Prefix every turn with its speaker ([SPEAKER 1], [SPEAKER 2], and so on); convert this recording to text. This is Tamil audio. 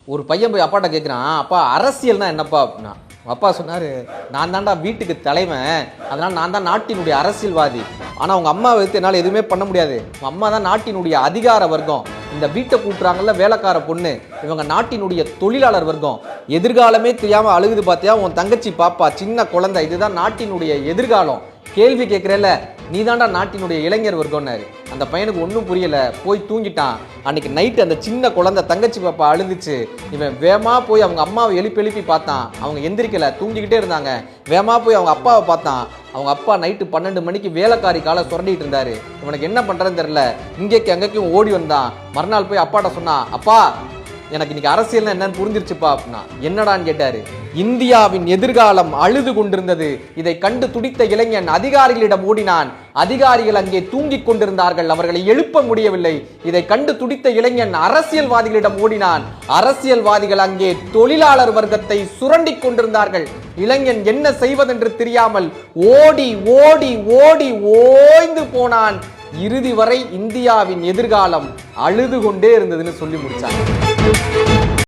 [SPEAKER 1] ஒரு பையன் போய் அப்பாட்ட கேட்குறான், அப்பா அரசியல்னா என்னப்பா அப்படின்னா. அப்பா சொன்னார், நான் தான்டா வீட்டுக்கு தலைவன், அதனால் நான் தான் நாட்டினுடைய அரசியல்வாதி. ஆனால் உங்கள் அம்மா வைத்து என்னால் எதுவுமே பண்ண முடியாது. உங்கள் அம்மா தான் நாட்டினுடைய அதிகார வர்க்கம். இந்த வீட்டை கூட்டுறாங்கல்ல வேலைக்கார பொண்ணு, இவங்க நாட்டினுடைய தொழிலாளர் வர்க்கம். எதிர்காலமே தெரியாமல் அழுகுது பார்த்தியா உன் தங்கச்சி பாப்பா, சின்ன குழந்தை. இதுதான் நாட்டினுடைய எதிர்காலம். கேள்வி கேட்குறேல்ல, நீ தாண்டா நாட்டினுடைய இளைஞர் வர்க்கம்னாரு. அந்த பையனுக்கு ஒன்றும் புரியல, போய் தூங்கிட்டான். அன்னைக்கு நைட்டு அந்த சின்ன குழந்தை தங்கச்சி பாப்பா அழுந்துச்சு. இவன் வேமா போய் அவங்க அம்மாவை எழுப்பி பார்த்தான். அவங்க எந்திரிக்கல, தூங்கிக்கிட்டே இருந்தாங்க. வேமா போய் அவங்க அப்பாவை பார்த்தான். அவங்க அப்பா நைட்டு 12 மணிக்கு வேலைக்காரி காலை சுரண்டிட்டு இருந்தாரு. இவனுக்கு என்ன பண்றதுன்னு தெரியல, இங்கேக்கு அங்கேயும் ஓடி வந்தான். மறுநாள் போய் அப்பாட்ட சொன்னான், அப்பா எனக்கு இன்னைக்கு அரசியல் என்னன்னு புரிஞ்சிருச்சுப்பா அப்படின்னா. என்னடான்னு கேட்டாரு. இந்தியாவின் எதிர்காலம் அழுது கொண்டிருந்தது. இதை கண்டு துடித்த இளைஞன் அதிகாரிகளிடம் ஓடினான். அதிகாரிகள் அங்கே தூங்கிக் கொண்டிருந்தார்கள், அவர்களை எழுப்ப முடியவில்லை. இதை கண்டு துடித்த இளைஞன் அரசியல்வாதிகளிடம் ஓடினான். அரசியல்வாதிகள் அங்கே தொழிலாளர் வர்க்கத்தை சுரண்டி கொண்டிருந்தார்கள். இளைஞன் என்ன செய்வதென்று தெரியாமல் ஓடி ஓடி ஓடி ஓய்ந்து போனான். இறுதி வரை இந்தியாவின் எதிர்காலம் அழுது கொண்டே இருந்ததுன்னு சொல்லி முடிச்சாங்க.